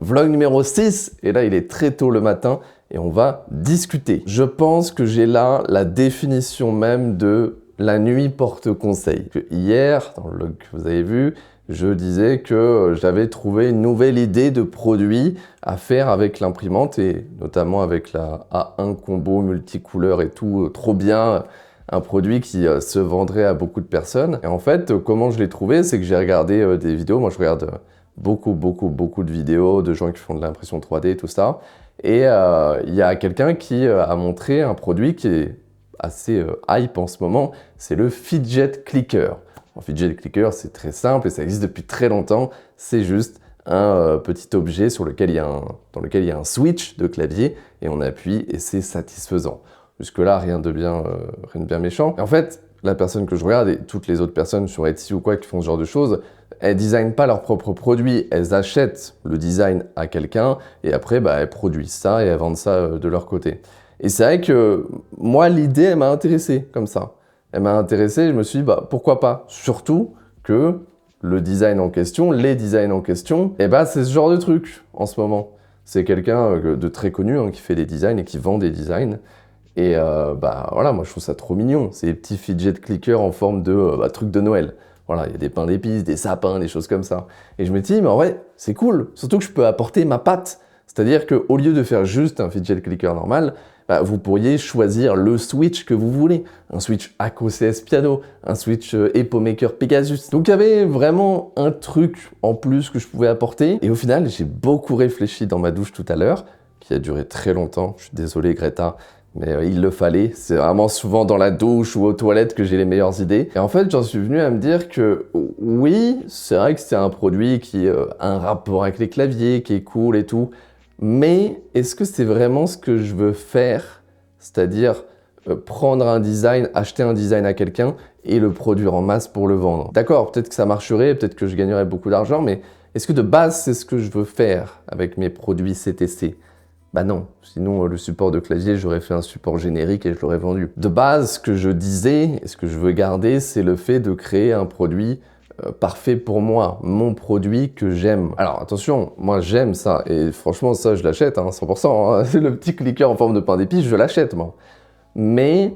Vlog numéro 6, et là il est très tôt le matin et on va discuter. Je pense que j'ai là la définition même de la nuit porte conseil. Hier, dans le vlog que vous avez vu, je disais que j'avais trouvé une nouvelle idée de produit à faire avec l'imprimante et notamment avec la A1 combo multicouleur et tout, trop bien. Un produit qui se vendrait à beaucoup de personnes. Et en fait, comment je l'ai trouvé, c'est que j'ai regardé des vidéos. Moi, je regarde beaucoup de vidéos de gens qui font de l'impression 3D, tout ça. Et il y a quelqu'un qui a montré un produit qui est assez hype en ce moment. C'est le Fidget Clicker. Un Fidget Clicker, c'est très simple et ça existe depuis très longtemps. C'est juste un petit objet dans lequel il y a un switch de clavier et on appuie et c'est satisfaisant. Jusque-là, rien de bien méchant. Et en fait, la personne que je regarde et toutes les autres personnes sur Etsy ou quoi qui font ce genre de choses, elles designent pas leurs propres produits, elles achètent le design à quelqu'un et après, elles produisent ça et elles vendent ça de leur côté. Et c'est vrai que moi, l'idée, elle m'a intéressé comme ça. Elle m'a intéressé, je me suis dit, pourquoi pas? Surtout que le design en question, les designs en question, c'est ce genre de truc en ce moment. C'est quelqu'un de très connu qui fait des designs et qui vend des designs. Et voilà, moi je trouve ça trop mignon. C'est des petits fidget clickers en forme de trucs de Noël. Voilà, il y a des pains d'épices, des sapins, des choses comme ça. Et je me dis, mais en vrai, c'est cool. Surtout que je peux apporter ma patte. C'est-à-dire qu'au lieu de faire juste un fidget clicker normal, vous pourriez choisir le switch que vous voulez. Un switch ACOCS Piano, un switch EpoMaker Pegasus. Donc il y avait vraiment un truc en plus que je pouvais apporter. Et au final, j'ai beaucoup réfléchi dans ma douche tout à l'heure, qui a duré très longtemps. Je suis désolé Greta. Mais il le fallait, c'est vraiment souvent dans la douche ou aux toilettes que j'ai les meilleures idées. Et en fait, j'en suis venu à me dire que oui, c'est vrai que c'est un produit qui a un rapport avec les claviers, qui est cool et tout, mais est-ce que c'est vraiment ce que je veux faire? C'est-à-dire prendre un design, acheter un design à quelqu'un et le produire en masse pour le vendre. D'accord, peut-être que ça marcherait, peut-être que je gagnerais beaucoup d'argent, mais est-ce que de base, c'est ce que je veux faire avec mes produits CTC? Non, sinon le support de clavier, j'aurais fait un support générique et je l'aurais vendu. De base, ce que je disais et ce que je veux garder, c'est le fait de créer un produit parfait pour moi, mon produit que j'aime. Alors attention, moi j'aime ça et franchement ça je l'achète 100%. C'est le petit clicker en forme de pain d'épices, je l'achète moi. Mais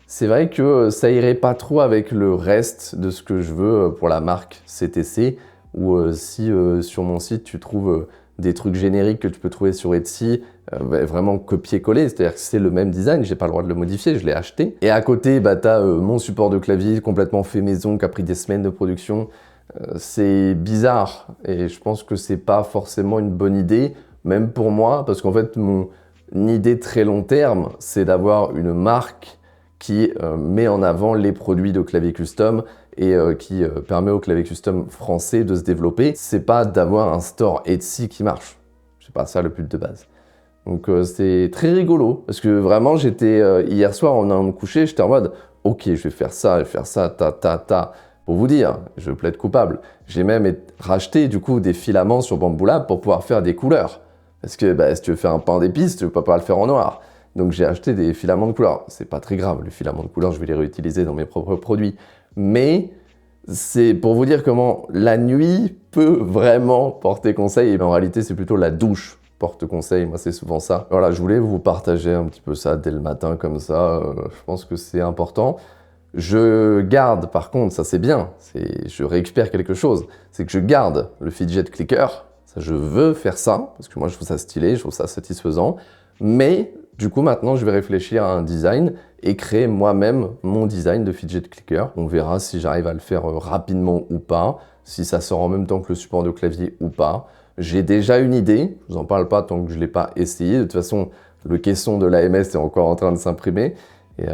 c'est vrai que ça irait pas trop avec le reste de ce que je veux pour la marque CTC ou si sur mon site tu trouves des trucs génériques que tu peux trouver sur Etsy, vraiment copier-coller, c'est-à-dire que c'est le même design, j'ai pas le droit de le modifier, je l'ai acheté. Et à côté, t'as mon support de clavier complètement fait maison, qui a pris des semaines de production. C'est bizarre, et je pense que c'est pas forcément une bonne idée, même pour moi, parce qu'en fait, mon idée très long terme, c'est d'avoir une marque qui met en avant les produits de clavier custom et qui permet au clavier custom français de se développer. C'est pas d'avoir un store Etsy qui marche. C'est pas ça le but de base. Donc c'est très rigolo parce que vraiment j'étais hier soir en allant me coucher, j'étais en mode ok, je vais faire ça, ta. Pour vous dire, je plaide coupable. J'ai même racheté du coup des filaments sur Bamboo Lab pour pouvoir faire des couleurs. Parce que si tu veux faire un pain d'épices, tu ne peux pas le faire en noir. Donc j'ai acheté des filaments de couleur. C'est pas très grave, les filaments de couleur, je vais les réutiliser dans mes propres produits. Mais c'est pour vous dire comment la nuit peut vraiment porter conseil. Et en réalité, c'est plutôt la douche porte conseil. Moi, c'est souvent ça. Voilà, je voulais vous partager un petit peu ça dès le matin comme ça. Je pense que c'est important. Je garde, par contre, ça c'est bien. Je récupère quelque chose. C'est que je garde le fidget clicker. Ça, je veux faire ça parce que moi, je trouve ça stylé, je trouve ça satisfaisant. Mais du coup, maintenant, je vais réfléchir à un design et créer moi-même mon design de fidget clicker. On verra si j'arrive à le faire rapidement ou pas, si ça sort en même temps que le support de clavier ou pas. J'ai déjà une idée, je vous en parle pas tant que je ne l'ai pas essayé. De toute façon, le caisson de l'AMS est encore en train de s'imprimer. Et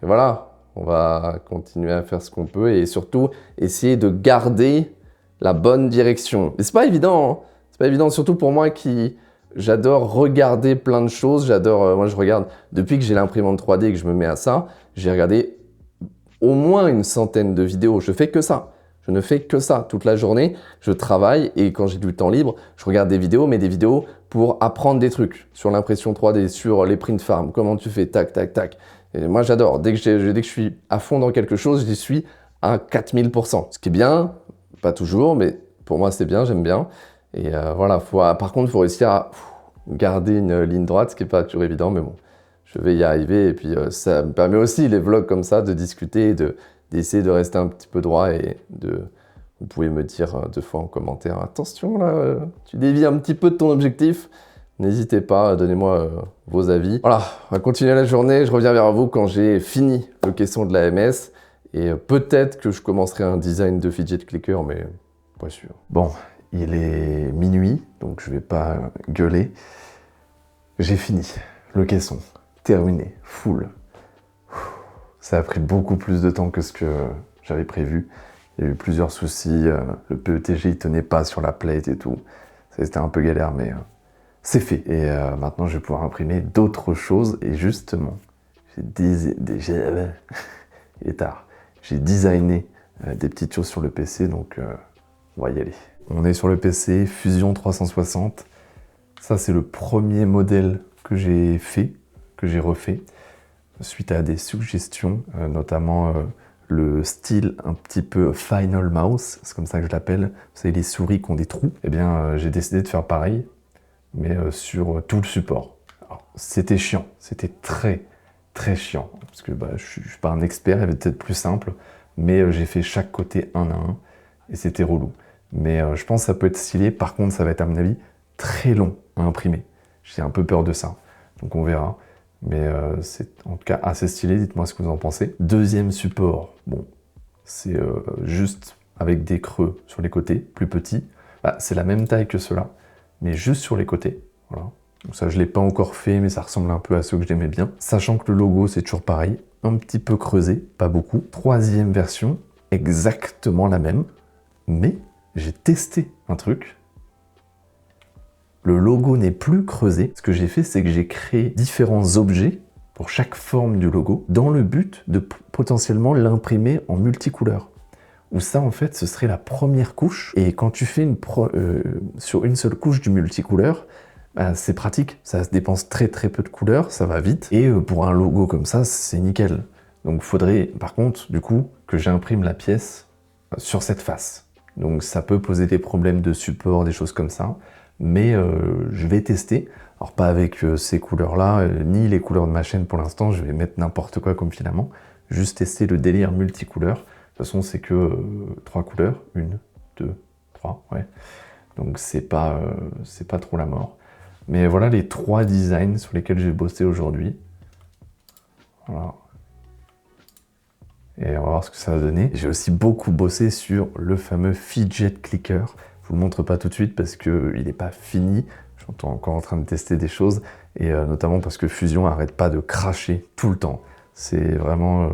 voilà, on va continuer à faire ce qu'on peut et surtout essayer de garder la bonne direction. Mais c'est pas évident, c'est pas évident, surtout pour moi qui... J'adore regarder plein de choses, moi je regarde, depuis que j'ai l'imprimante 3D et que je me mets à ça, j'ai regardé au moins une centaine de vidéos, je fais que ça. Je ne fais que ça toute la journée, je travaille et quand j'ai du temps libre, je regarde des vidéos, mais des vidéos pour apprendre des trucs sur l'impression 3D, sur les print farm, comment tu fais, tac, tac, tac. Et moi j'adore, dès que je suis à fond dans quelque chose, j'y suis à 4000%. Ce qui est bien, pas toujours, mais pour moi c'est bien, j'aime bien. Et voilà, par contre, il faut réussir à garder une ligne droite, ce qui n'est pas toujours évident, mais bon, je vais y arriver. Et puis, ça me permet aussi, les vlogs comme ça, de discuter, d'essayer de rester un petit peu droit et vous pouvez me dire 2 fois en commentaire, attention là, tu dévies un petit peu de ton objectif. N'hésitez pas, donnez-moi vos avis. Voilà, on va continuer la journée. Je reviens vers vous quand j'ai fini le caisson de la MS. Et peut-être que je commencerai un design de fidget clicker, mais pas sûr. Bon, il est minuit, donc je vais pas gueuler. J'ai fini le caisson, terminé, full. Ça a pris beaucoup plus de temps que ce que j'avais prévu. Il y a eu plusieurs soucis, le PETG il tenait pas sur la plate et tout. C'était un peu galère, mais c'est fait. Et maintenant, je vais pouvoir imprimer d'autres choses. Et justement, il est tard. J'ai designé des petites choses sur le PC, donc on va y aller. On est sur le PC Fusion 360. Ça, c'est le premier modèle que j'ai fait, que j'ai refait, suite à des suggestions, notamment le style un petit peu Final Mouse, c'est comme ça que je l'appelle. Vous savez, les souris qui ont des trous. Eh bien, j'ai décidé de faire pareil, mais sur tout le support. C'était chiant, c'était très chiant, parce que je suis pas un expert, il y avait peut-être plus simple, mais j'ai fait chaque côté un à un, et c'était relou. Mais je pense que ça peut être stylé, par contre ça va être à mon avis très long à imprimer. J'ai un peu peur de ça, donc on verra. Mais c'est en tout cas assez stylé, dites-moi ce que vous en pensez. Deuxième support, bon, c'est juste avec des creux sur les côtés, plus petits. C'est la même taille que ceux-là, mais juste sur les côtés, voilà. Donc ça, je ne l'ai pas encore fait, mais ça ressemble un peu à ceux que j'aimais bien. Sachant que le logo, c'est toujours pareil, un petit peu creusé, pas beaucoup. Troisième version, exactement la même, mais j'ai testé un truc. Le logo n'est plus creusé. Ce que j'ai fait, c'est que j'ai créé différents objets pour chaque forme du logo, dans le but de potentiellement l'imprimer en multicouleur. Où ça, en fait, ce serait la première couche. Et quand tu fais sur une seule couche du multicouleur, c'est pratique, ça se dépense très peu de couleurs, ça va vite, et pour un logo comme ça, c'est nickel. Donc il faudrait, par contre, du coup, que j'imprime la pièce sur cette face. Donc ça peut poser des problèmes de support, des choses comme ça, mais je vais tester. Alors pas avec ces couleurs-là, ni les couleurs de ma chaîne pour l'instant, je vais mettre n'importe quoi comme filament, juste tester le délire multicouleur. De toute façon, c'est que 3 couleurs, 1, 2, 3, ouais. Donc c'est pas trop la mort. Mais voilà les 3 designs sur lesquels j'ai bossé aujourd'hui. Voilà. Et on va voir ce que ça va donner. J'ai aussi beaucoup bossé sur le fameux fidget clicker. Je vous le montre pas tout de suite parce qu'il n'est pas fini. Je suis encore en train de tester des choses. Et notamment parce que Fusion n'arrête pas de cracher tout le temps. C'est vraiment...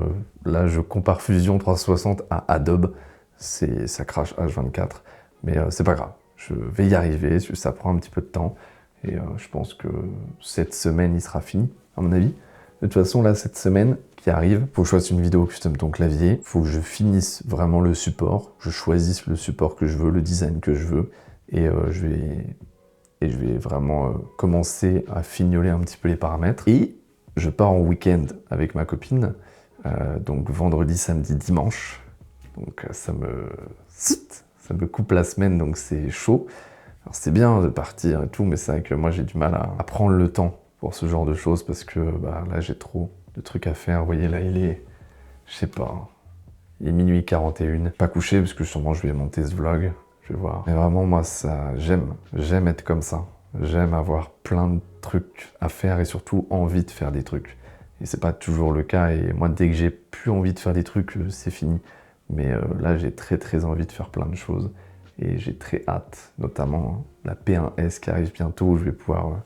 là, je compare Fusion 360 à Adobe. Ça crache H24. Mais c'est pas grave. Je vais y arriver. Ça prend un petit peu de temps. Et je pense que cette semaine, il sera fini, à mon avis. De toute façon, là, cette semaine qui arrive, il faut que je fasse une vidéo custom ton clavier. Il faut que je finisse vraiment le support. Je choisisse le support que je veux, le design que je veux. Et je vais vraiment commencer à fignoler un petit peu les paramètres. Et je pars en week-end avec ma copine. Donc vendredi, samedi, dimanche. Donc ça me coupe la semaine, donc c'est chaud. C'est bien de partir et tout, mais c'est vrai que moi j'ai du mal à prendre le temps pour ce genre de choses parce que là j'ai trop de trucs à faire. Vous voyez là il est, je sais pas, il est minuit 41. Pas couché parce que sûrement je vais monter ce vlog, je vais voir. Mais vraiment moi j'aime être comme ça. J'aime avoir plein de trucs à faire et surtout envie de faire des trucs. Et c'est pas toujours le cas et moi dès que j'ai plus envie de faire des trucs, c'est fini. Mais là j'ai très envie de faire plein de choses. Et j'ai très hâte, notamment la P1S qui arrive bientôt, où je vais pouvoir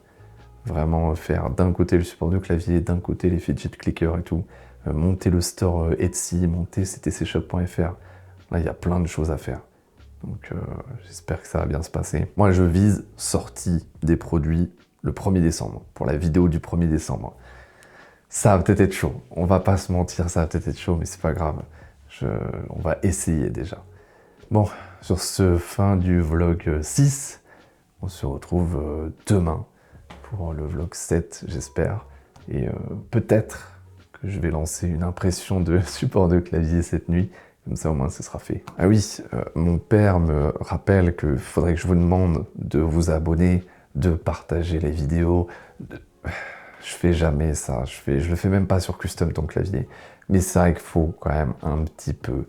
vraiment faire d'un côté le support de clavier, d'un côté les fidget clickers et tout, monter le store Etsy, monter ctcshop.fr. Là, il y a plein de choses à faire. Donc j'espère que ça va bien se passer. Moi, je vise sortie des produits le 1er décembre, pour la vidéo du 1er décembre. Ça va peut-être être chaud, on va pas se mentir, ça va peut-être être chaud, mais c'est pas grave. On va essayer déjà. Bon, sur ce fin du vlog 6, on se retrouve demain pour le vlog 7, j'espère. Et peut-être que je vais lancer une impression de support de clavier cette nuit. Comme ça, au moins, ce sera fait. Ah oui, mon père me rappelle qu'il faudrait que je vous demande de vous abonner, de partager les vidéos. Je fais jamais ça. Je le fais même pas sur Custom ton clavier. Mais c'est vrai qu'il faut quand même un petit peu.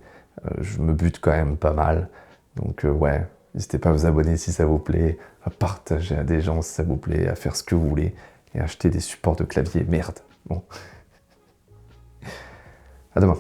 Je me bute quand même pas mal. Donc ouais, n'hésitez pas à vous abonner si ça vous plaît, à partager à des gens si ça vous plaît, à faire ce que vous voulez et à acheter des supports de clavier. Merde. Bon. À demain.